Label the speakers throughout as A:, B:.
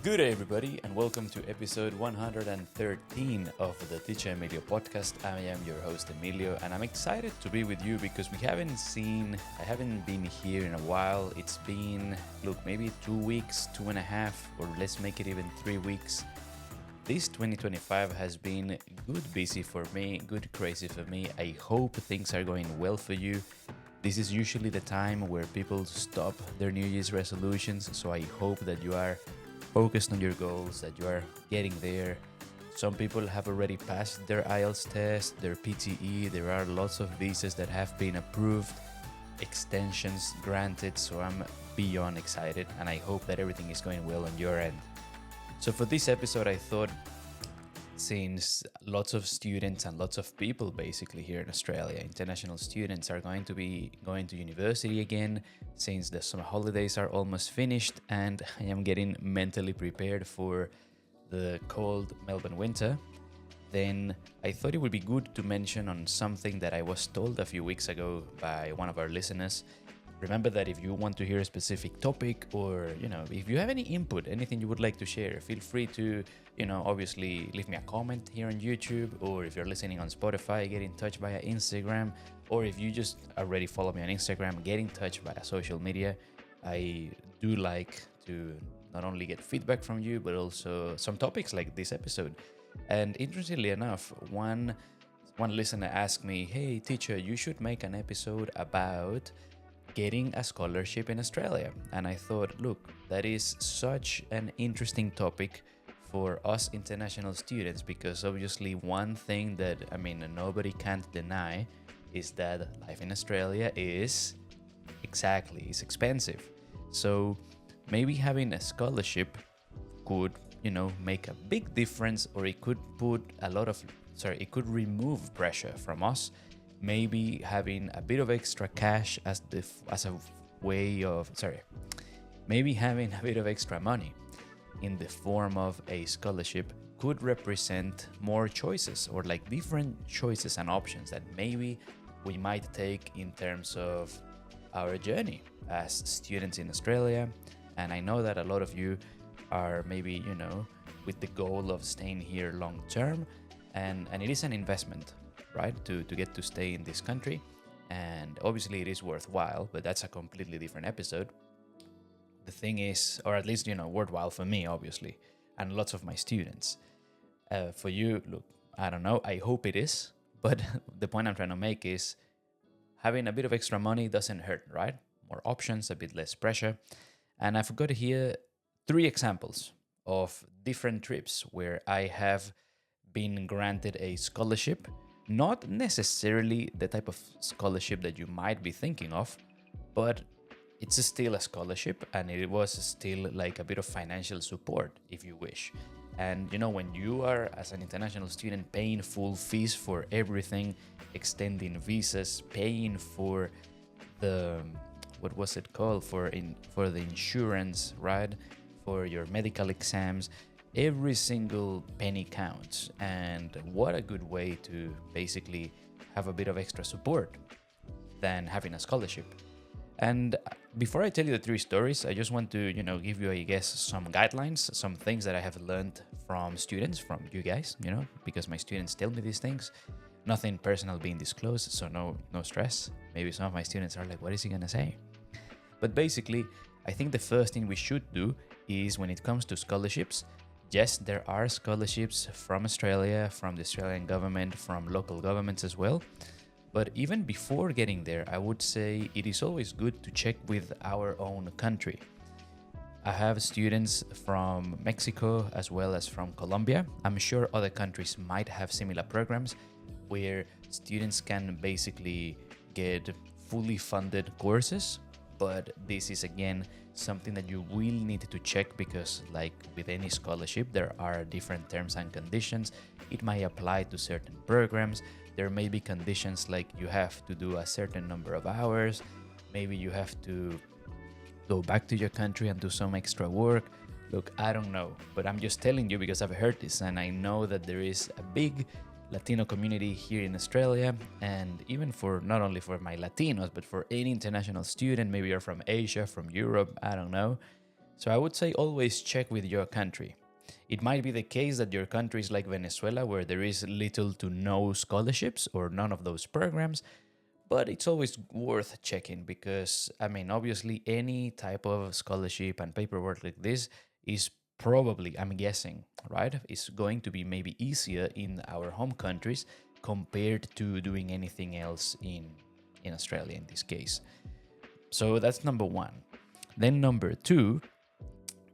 A: Good day, everybody, and welcome to episode 113 of the Teacher Emilio podcast. I am your host, Emilio, and I'm excited to be with you because I haven't been here in a while. It's been, maybe 2 weeks, 2.5, or let's make it even 3 weeks. This 2025 has been good busy for me, good crazy for me. I hope things are going well for you. This is usually the time where people stop their New Year's resolutions, so I hope that you are focused on your goals, that you are getting there. Some people have already passed their IELTS test, their PTE. There are lots of visas that have been approved, extensions granted, so I'm beyond excited, and I hope that everything is going well on your end. So for this episode, I thought, since lots of students and lots of people basically here in Australia, international students, are going to be going to university again, since the summer holidays are almost finished, and I am getting mentally prepared for the cold Melbourne winter, then I thought it would be good to mention on something that I was told a few weeks ago by one of our listeners. Remember that if you want to hear a specific topic, or if you have any input, anything you would like to share, feel free to obviously leave me a comment here on YouTube, or if you're listening on Spotify, get in touch via Instagram, or if you just already follow me on Instagram, get in touch via social media. I do like to not only get feedback from you, but also some topics like this episode. And interestingly enough, one listener asked me, "Hey teacher, you should make an episode about getting a scholarship in Australia." And I thought, look, that is such an interesting topic for us international students, because obviously one thing that nobody can't deny is that life in Australia is expensive. So maybe having a scholarship could make a big difference, or it could remove pressure from us. Maybe having a bit of extra cash maybe having a bit of extra money in the form of a scholarship could represent more choices, or like different choices and options that maybe we might take in terms of our journey as students in Australia. And I know that a lot of you are maybe, with the goal of staying here long term, and it is an investment, right, to get to stay in this country. And obviously it is worthwhile, but that's a completely different episode. The thing is, or at least worthwhile for me, obviously, and lots of my students. For you, look, I don't know, I hope it is, but the point I'm trying to make is having a bit of extra money doesn't hurt, right? More options, a bit less pressure. And I've got here 3 examples of different trips where I have been granted a scholarship. Not necessarily the type of scholarship that you might be thinking of, but it's still a scholarship, and it was still like a bit of financial support, if you wish. And when you are, as an international student, paying full fees for everything, extending visas, paying for the for the insurance, right, for your medical exams, every single penny counts. And what a good way to basically have a bit of extra support than having a scholarship. And before I tell you the 3 stories, I just want to give you, I guess, some guidelines, some things that I have learned from students, from you guys, because my students tell me these things. Nothing personal being disclosed, so no stress. Maybe some of my students are like, what is he gonna say? But basically, I think the first thing we should do is, when it comes to scholarships, yes, there are scholarships from Australia, from the Australian government, from local governments as well. But even before getting there, I would say it is always good to check with our own country. I have students from Mexico as well as from Colombia. I'm sure other countries might have similar programs where students can basically get fully funded courses. But this is, again, something that you will need to check, because like with any scholarship, there are different terms and conditions. It might apply to certain programs. There may be conditions like you have to do a certain number of hours. Maybe you have to go back to your country and do some extra work. Look, I don't know, but I'm just telling you because I've heard this, and I know that there is a big Latino community here in Australia, and even for not only for my Latinos, but for any international student. Maybe you're from Asia, from Europe, I don't know. So I would say always check with your country. It might be the case that your country is like Venezuela, where there is little to no scholarships or none of those programs, but it's always worth checking because, I mean, obviously, any type of scholarship and paperwork like this is probably, I'm guessing, right? It's going to be maybe easier in our home countries compared to doing anything else in Australia in this case. So that's number one. Then number two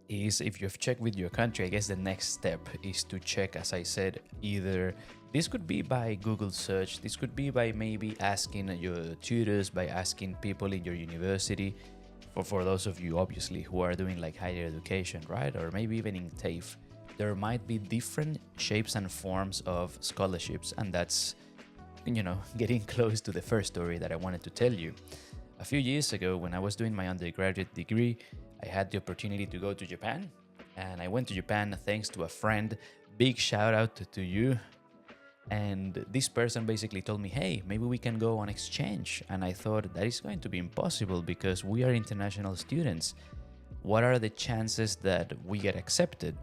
A: is if you've checked with your country, I guess the next step is to check, as I said, either this could be by Google search, this could be by maybe asking your tutors, by asking people in your university, for those of you obviously who are doing like higher education, right? Or maybe even in TAFE. There might be different shapes and forms of scholarships, and that's, getting close to the first story that I wanted to tell you. A few years ago, when I was doing my undergraduate degree, I had the opportunity to go to Japan, and I went to Japan thanks to a friend. Big shout out to you. And this person basically told me, hey, maybe we can go on exchange. And I thought that is going to be impossible because we are international students. What are the chances that we get accepted?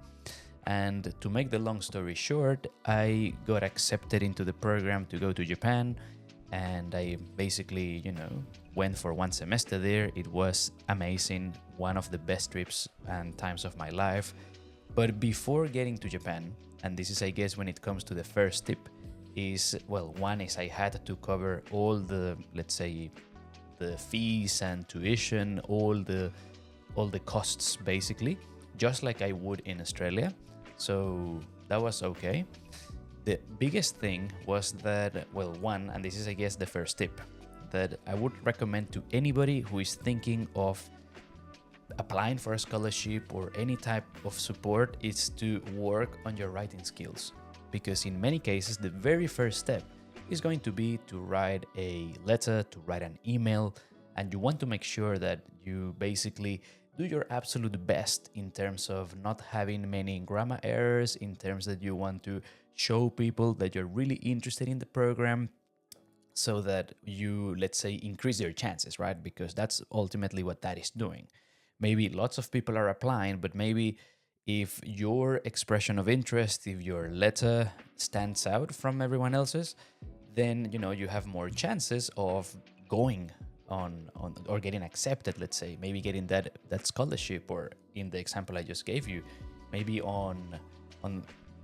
A: And to make the long story short, I got accepted into the program to go to Japan. And I basically, went for one semester there. It was amazing, one of the best trips and times of my life. But before getting to Japan, and this is, I guess, when it comes to the first tip, is, well, one is I had to cover all the, let's say, the fees and tuition, all the costs basically, just like I would in Australia. So that was okay. The biggest thing was that, well, one, and this is, I guess, the first tip that I would recommend to anybody who is thinking of applying for a scholarship or any type of support, is to work on your writing skills. Because in many cases, the very first step is going to be to write a letter, to write an email, and you want to make sure that you basically do your absolute best in terms of not having many grammar errors, in terms that you want to show people that you're really interested in the program, so that you, let's say, increase your chances, right? Because that's ultimately what that is doing. Maybe lots of people are applying, but maybe if your expression of interest, if your letter stands out from everyone else's, then you have more chances of going on or getting accepted, let's say, maybe getting that scholarship, or in the example I just gave you, maybe on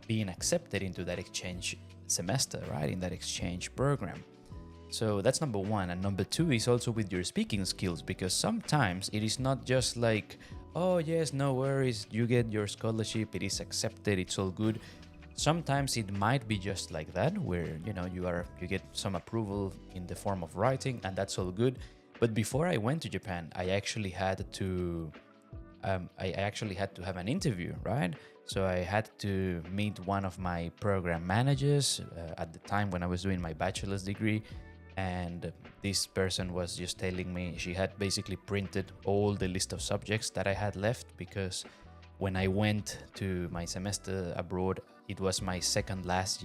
A: being accepted into that exchange semester, right, in that exchange program. So that's number one. And number two is also with your speaking skills, because sometimes it is not just like, oh yes, no worries, you get your scholarship, it is accepted, it's all good. Sometimes it might be just like that, where you get some approval in the form of writing, and that's all good. But before I went to Japan, I actually had to have an interview, right? So I had to meet one of my program managers at the time when I was doing my bachelor's degree. And this person was just telling me she had basically printed all the list of subjects that I had left, because when I went to my semester abroad, it was my second last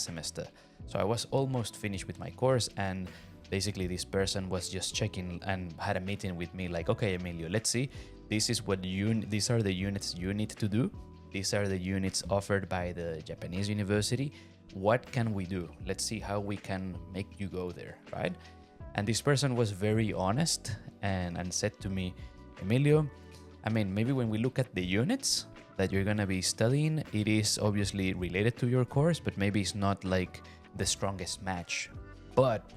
A: semester. So I was almost finished with my course, and basically this person was just checking and had a meeting with me like, okay, Emilio, let's see. These are the units you need to do. These are the units offered by the Japanese university. What can we do? Let's see how we can make you go there, right? And this person was very honest and said to me, Emilio, I mean, maybe when we look at the units that you're going to be studying, it is obviously related to your course, but maybe it's not like the strongest match. But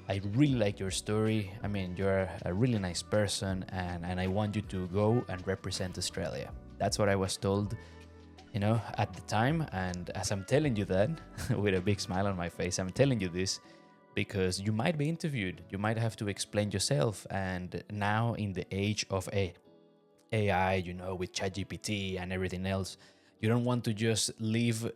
A: I really like your story. I mean, you're a really nice person, and I want you to go and represent Australia. That's what I was told, at the time. And as I'm telling you that, with a big smile on my face, I'm telling you this because you might be interviewed. You might have to explain yourself. And now in the age of AI, with ChatGPT and everything else, you don't want to just leave,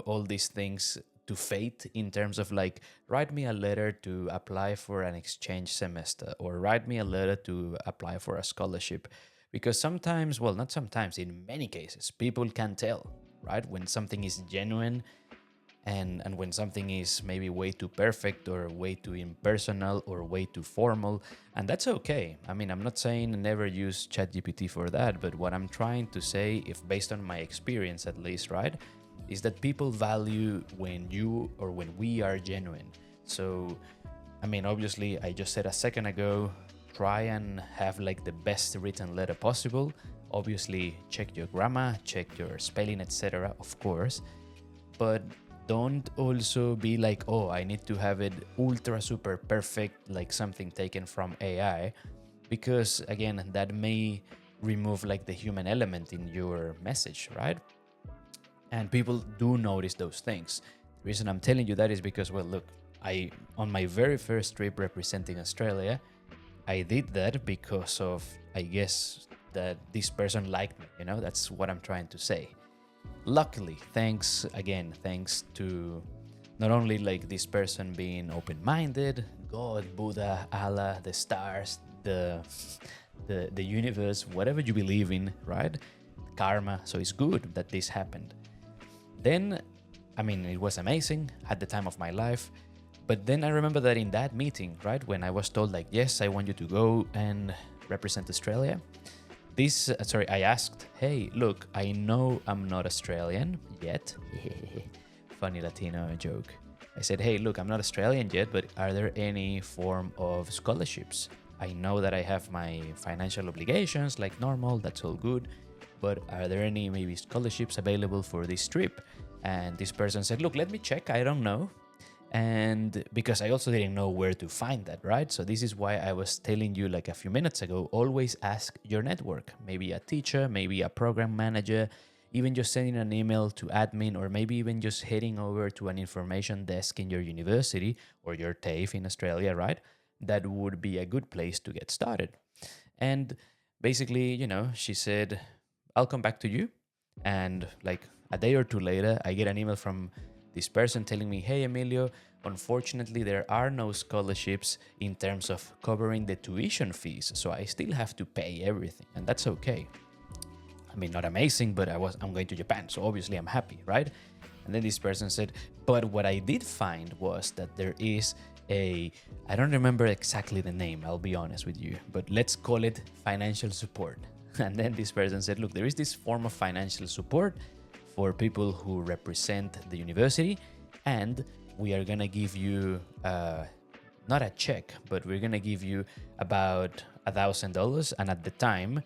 A: all these things to fate in terms of like, write me a letter to apply for an exchange semester, or write me a letter to apply for a scholarship. Because sometimes, well, not sometimes, in many cases, people can tell, right, when something is genuine and when something is maybe way too perfect or way too impersonal or way too formal, and that's okay. I mean, I'm not saying never use ChatGPT for that, but what I'm trying to say, if based on my experience at least, right, is that people value when you or when we are genuine. So I mean, obviously, I just said a second ago, try and have like the best written letter possible. Obviously, check your grammar, check your spelling, etc., of course. But don't also be like, oh, I need to have it ultra super perfect, like something taken from AI, because again, that may remove like the human element in your message, right? And people do notice those things. The reason I'm telling you that is because, well, look, I on my very first trip representing Australia, I did that because of, I guess, that this person liked me. That's what I'm trying to say. Luckily, thanks to not only like this person being open-minded, God, Buddha, Allah, the stars, the universe, whatever you believe in, right? Karma. So it's good that this happened. Then, I mean, it was amazing at the time of my life. But then I remember that in that meeting, right, when I was told like, yes, I want you to go and represent Australia. I asked, hey, look, I know I'm not Australian yet. Funny Latino joke. I said, hey, look, I'm not Australian yet, but are there any form of scholarships? I know that I have my financial obligations like normal, that's all good. But are there any maybe scholarships available for this trip? And this person said, look, let me check. I don't know. And because I also didn't know where to find that, right? So this is why I was telling you like a few minutes ago, always ask your network, maybe a teacher, maybe a program manager, even just sending an email to admin, or maybe even just heading over to an information desk in your university or your TAFE in Australia, right? That would be a good place to get started. And basically, she said, I'll come back to you. And like a day or two later, I get an email from this person telling me, hey, Emilio, unfortunately, there are no scholarships in terms of covering the tuition fees. So I still have to pay everything. And that's okay. I mean, not amazing, but I'm going to Japan. So obviously I'm happy, right? And then this person said, but what I did find was that there is I don't remember exactly the name, I'll be honest with you, but let's call it financial support. And then this person said, look, there is this form of financial support for people who represent the university, and we are going to give you not a check, but we're going to give you about $1,000. And at the time,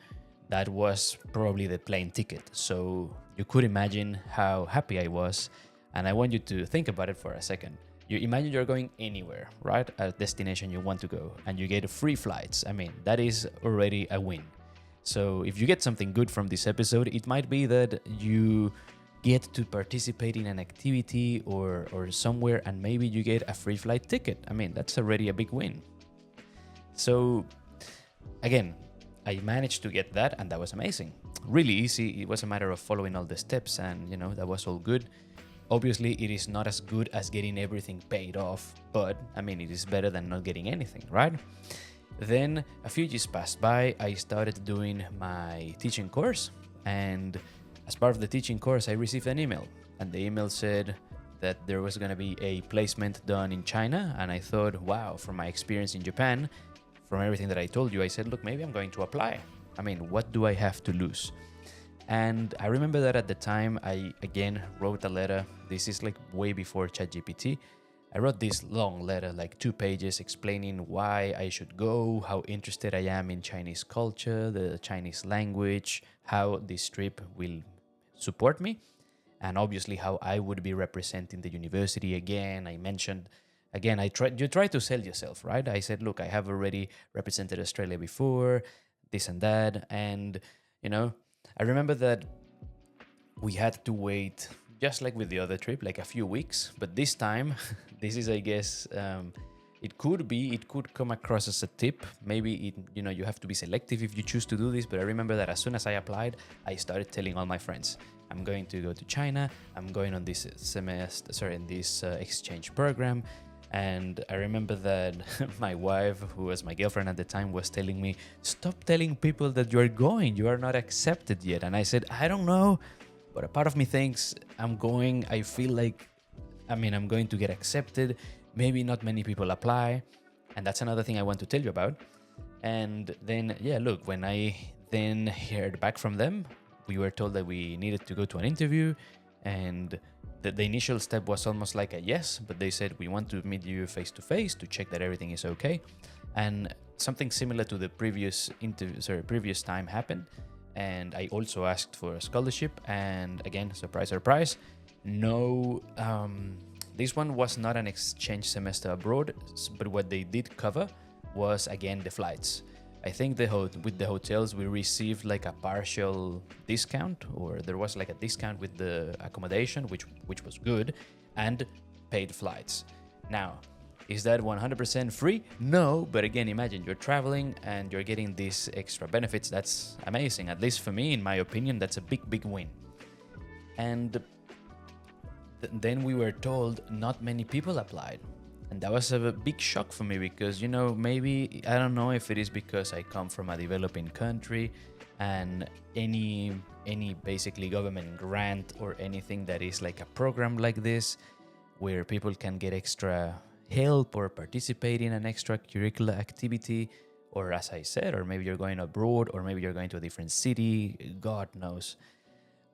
A: that was probably the plane ticket. So you could imagine how happy I was. And I want you to think about it for a second. You imagine you're going anywhere, right? A destination you want to go, and you get free flights. I mean, that is already a win. So if you get something good from this episode, it might be that you get to participate in an activity or somewhere, and maybe you get a free flight ticket. I mean, that's already a big win. So again, I managed to get that, and that was amazing. Really easy. It was a matter of following all the steps, and that was all good. Obviously, it is not as good as getting everything paid off, but I mean, it is better than not getting anything, right? Then a few years passed by, I started doing my teaching course, and as part of the teaching course, I received an email, and the email said that there was going to be a placement done in China, and I thought, wow, from my experience in Japan, from everything that I told you, I said, look, maybe I'm going to apply. I mean, what do I have to lose? And I remember that at the time, I again wrote a letter. This is like way before ChatGPT. I wrote this long letter, like 2 pages, explaining why I should go, how interested I am in Chinese culture, the Chinese language, how this trip will support me, and obviously how I would be representing the university again. I mentioned, again, you try to sell yourself, right? I said, look, I have already represented Australia before, this and that. And, I remember that we had to wait, just like with the other trip, like a few weeks. But this time, this is, I guess, it could come across as a tip. Maybe you have to be selective if you choose to do this. But I remember that as soon as I applied, I started telling all my friends, I'm going to go to China. I'm going on this exchange program. And I remember that my wife, who was my girlfriend at the time, was telling me, stop telling people that you're going. You are not accepted yet. And I said, I don't know. But a part of me thinks I'm going. I feel like I'm going to get accepted. Maybe not many people apply. And that's another thing I want to tell you about. And then, yeah, look, when I then heard back from them, we were told that we needed to go to an interview. And the initial step was almost like a yes, but they said, we want to meet you face to face to check that everything is okay. And something similar to the previous time happened. And I also asked for a scholarship. And again, surprise, surprise, no, this one was not an exchange semester abroad, but what they did cover was again the flights. I think with the hotels we received like a partial discount, or there was like a discount with the accommodation, which was good, and paid flights. Now, is that 100% free? No, but again, imagine you're traveling and you're getting these extra benefits. That's amazing. At least for me, in my opinion, that's a big win. And then we were told not many people applied. And that was a big shock for me because, maybe, I don't know if it is because I come from a developing country and any basically government grant or anything that is like a program like this where people can get extra help or participate in an extracurricular activity, or as I said, or maybe you're going abroad, or maybe you're going to a different city, God knows.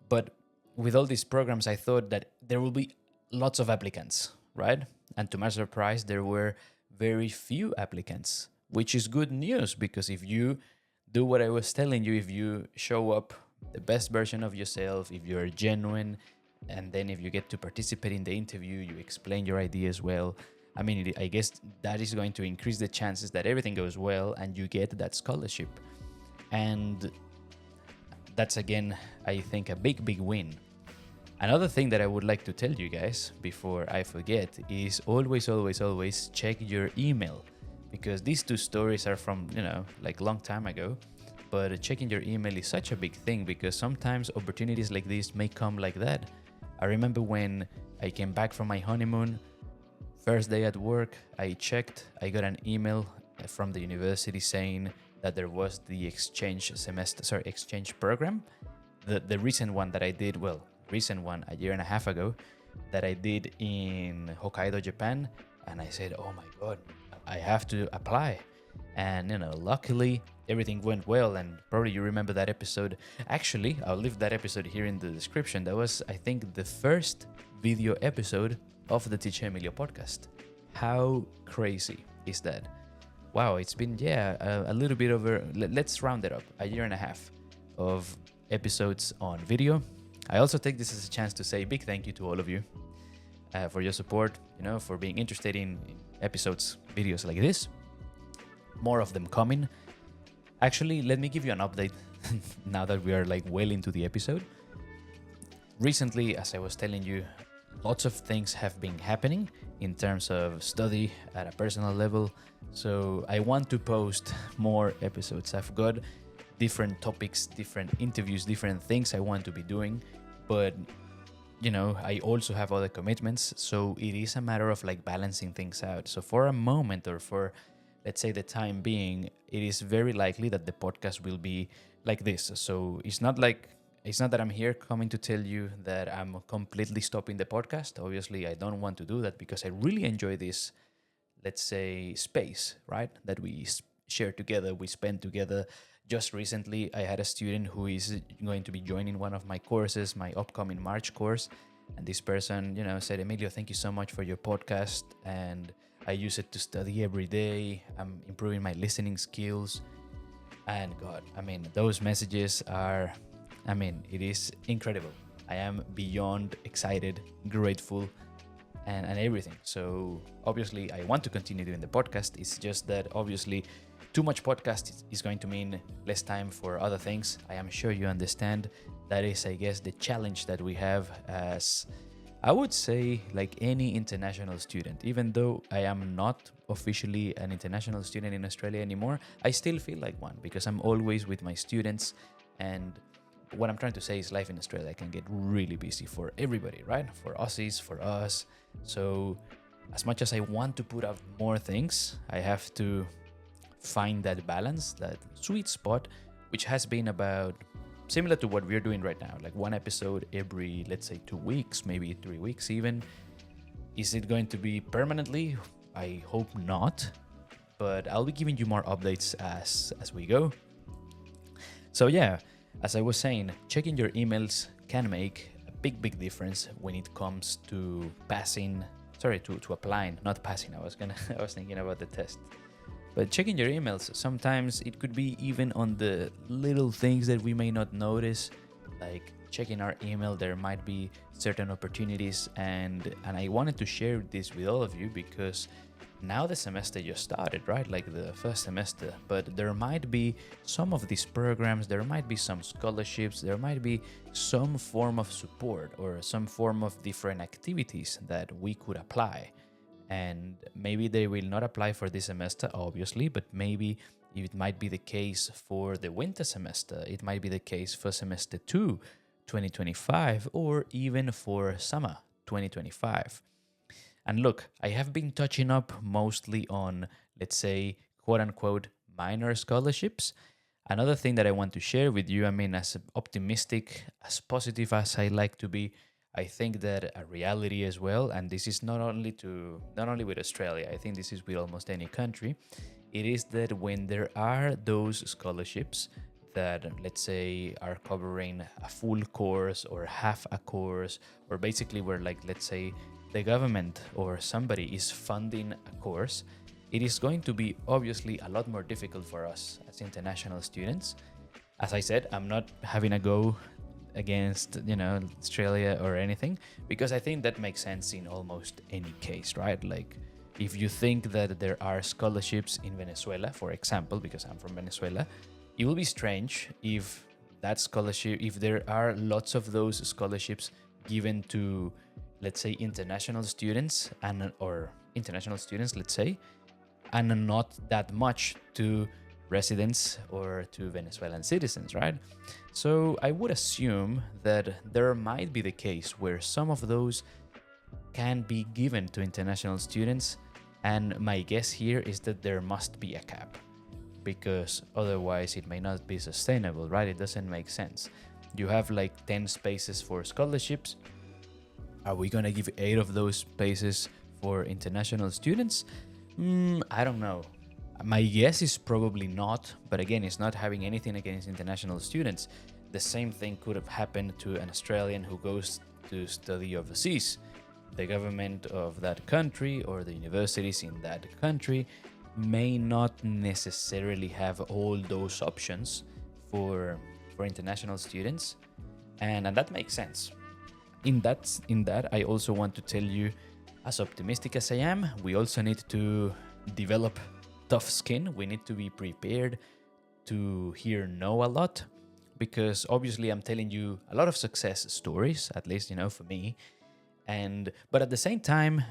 A: But with all these programs, I thought that there will be lots of applicants, right? And to my surprise, there were very few applicants, which is good news, because if you do what I was telling you, if you show up the best version of yourself, if you're genuine, and then if you get to participate in the interview, you explain your ideas well, I guess that is going to increase the chances that everything goes well and you get that scholarship. And that's, again, I think a big win. Another thing that I would like to tell you guys before I forget is always check your email, because these two stories are from, like long time ago, but checking your email is such a big thing because sometimes opportunities like this may come like that. I remember when I came back from my honeymoon, first day at work, I checked, I got an email from the university saying that there was the exchange program. The recent one that I did, a year and a half ago, that I did in Hokkaido, Japan. And I said, oh my God, I have to apply. And, luckily everything went well. And probably you remember that episode. Actually, I'll leave that episode here in the description. That was, I think, the first video episode of the Teacher Emilio podcast. How crazy is that? Wow, it's been, a little bit over, let's round it up, a year and a half of episodes on video. I also take this as a chance to say a big thank you to all of you for your support, for being interested in episodes, videos like this. More of them coming. Actually, let me give you an update now that we are like well into the episode. Recently, as I was telling you, lots of things have been happening in terms of study at a personal level. So I want to post more episodes. I've got different topics, different interviews, different things I want to be doing. But, I also have other commitments. So it is a matter of like balancing things out. So for a moment, or for, let's say, the time being, it is very likely that the podcast will be like this. So it's not that I'm here coming to tell you that I'm completely stopping the podcast. Obviously, I don't want to do that because I really enjoy this, let's say, space, right? That we share together, we spend together. Just recently, I had a student who is going to be joining one of my courses, my upcoming March course. And this person, said, Emilio, thank you so much for your podcast. And I use it to study every day. I'm improving my listening skills. And God, those messages are... it is incredible. I am beyond excited, grateful, and everything. So obviously, I want to continue doing the podcast. It's just that obviously too much podcast is going to mean less time for other things. I am sure you understand. That is, I guess, the challenge that we have as, I would say, like any international student. Even though I am not officially an international student in Australia anymore, I still feel like one because I'm always with my students. And what I'm trying to say is life in Australia can get really busy for everybody, right? For Aussies, for us. So as much as I want to put out more things, I have to find that balance, that sweet spot, which has been about similar to what we're doing right now, like one episode every, let's say, 2 weeks, maybe 3 weeks even. Is it going to be permanently? I hope not, but I'll be giving you more updates as we go. So yeah, as I was saying, checking your emails can make a big difference when it comes to to applying, not passing. I was thinking about the test. But checking your emails, sometimes it could be even on the little things that we may not notice, like checking our email. There might be certain opportunities, and I wanted to share this with all of you because now the semester just started, right? Like the first semester, but there might be some of these programs, there might be some scholarships, there might be some form of support or some form of different activities that we could apply. And maybe they will not apply for this semester, obviously, but maybe it might be the case for the winter semester. It might be the case for semester 2, 2025, or even for summer 2025. And look, I have been touching up mostly on, let's say, quote unquote, minor scholarships. Another thing that I want to share with you, I mean, as optimistic, as positive as I like to be, I think that a reality as well, and this is not only with Australia, I think this is with almost any country, it is that when there are those scholarships that, let's say, are covering a full course or half a course, or basically where, like, let's say, the government or somebody is funding a course, it is going to be obviously a lot more difficult for us as international students. As I said, I'm not having a go against, Australia or anything, because I think that makes sense in almost any case, right? Like, if you think that there are scholarships in Venezuela, for example, because I'm from Venezuela, it will be strange if there are lots of those scholarships given to, let's say, international students, let's say, and not that much to residents or to Venezuelan citizens, right? So I would assume that there might be the case where some of those can be given to international students, and my guess here is that there must be a cap, because otherwise it may not be sustainable, right? It doesn't make sense. You have like 10 spaces for scholarships. Are we gonna give 8 of those spaces for international students? I don't know. My guess is probably not, but again, it's not having anything against international students. The same thing could have happened to an Australian who goes to study overseas. The government of that country or the universities in that country may not necessarily have all those options for international students, and that makes sense. In that, I also want to tell you, as optimistic as I am, we also need to develop tough skin. We need to be prepared to hear no a lot, because obviously I'm telling you a lot of success stories, at least, for me. But at the same time,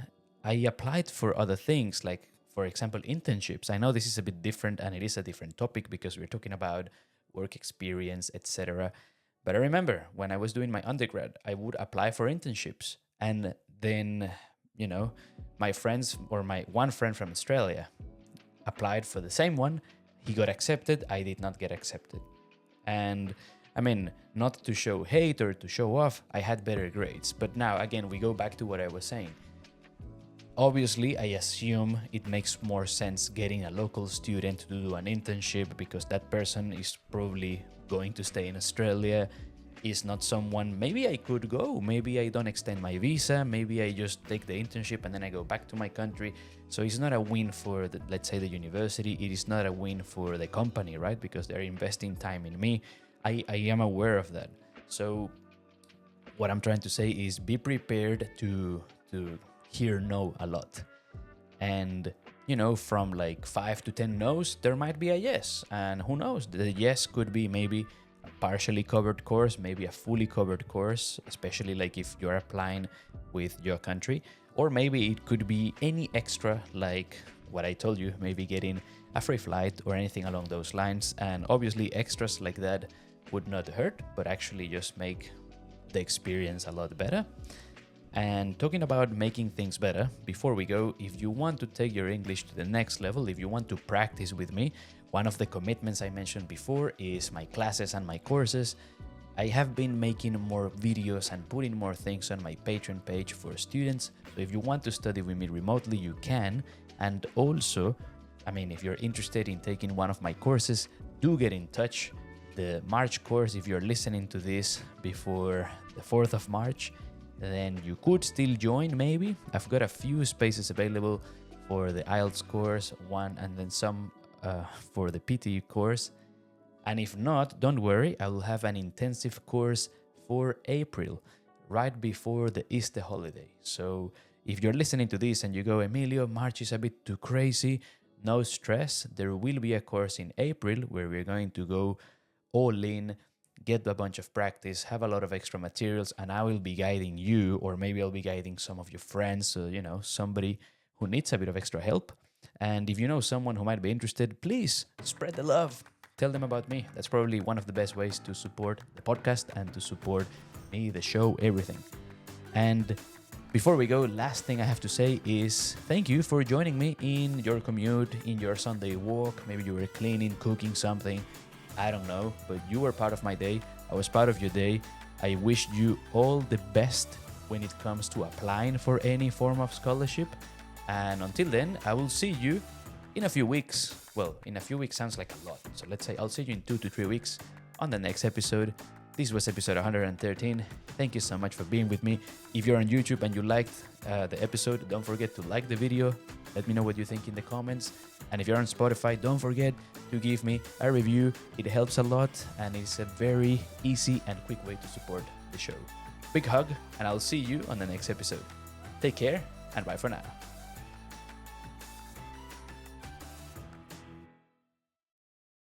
A: I applied for other things, like, for example, internships. I know this is a bit different and it is a different topic because we're talking about work experience, etc. But I remember when I was doing my undergrad, I would apply for internships, and then, my friends, or my one friend from Australia, applied for the same one. He got accepted. I did not get accepted. And I mean, not to show hate or to show off, I had better grades. But now, again, we go back to what I was saying. Obviously, I assume it makes more sense getting a local student to do an internship, because that person is probably going to stay in Australia, is not someone, maybe I could go, maybe I don't extend my visa, maybe I just take the internship and then I go back to my country. So it's not a win for, let's say, the university, it is not a win for the company, right? Because they're investing time in me. I am aware of that. So what I'm trying to say is be prepared to hear no a lot. And, from like 5 to 10 no's, there might be a yes. And who knows, the yes could be maybe a partially covered course, maybe a fully covered course, especially like if you're applying with your country. Or maybe it could be any extra, like what I told you, maybe getting a free flight or anything along those lines. And obviously extras like that would not hurt, but actually just make the experience a lot better. And talking about making things better, before we go, if you want to take your English to the next level, if you want to practice with me, one of the commitments I mentioned before is my classes and my courses. I have been making more videos and putting more things on my Patreon page for students. So if you want to study with me remotely, you can. And also, I mean, if you're interested in taking one of my courses, do get in touch. The March course, if you're listening to this before the 4th of March, then you could still join maybe. I've got a few spaces available for the IELTS course, one, and then some for the PTE course. And if not, don't worry, I will have an intensive course for April, right before the Easter holiday. So if you're listening to this and you go, Emilio, March is a bit too crazy, no stress. There will be a course in April where we're going to go all in, get a bunch of practice, have a lot of extra materials, and I will be guiding you, or maybe I'll be guiding some of your friends, so, you know, somebody who needs a bit of extra help. And if you know someone who might be interested, please spread the love. Tell them about me. That's probably one of the best ways to support the podcast and to support me, the show, everything. And before we go, last thing I have to say is thank you for joining me in your commute, in your Sunday walk. Maybe you were cleaning, cooking something. I don't know, but you were part of my day. I was part of your day. I wish you all the best when it comes to applying for any form of scholarship. And until then, I will see you in a few weeks. Well, in a few weeks sounds like a lot. So let's say I'll see you in 2 to 3 weeks on the next episode. This was episode 113. Thank you so much for being with me. If you're on YouTube and you liked the episode, don't forget to like the video. Let me know what you think in the comments. And if you're on Spotify, don't forget to give me a review. It helps a lot and it's a very easy and quick way to support the show. Big hug, and I'll see you on the next episode. Take care and bye for now.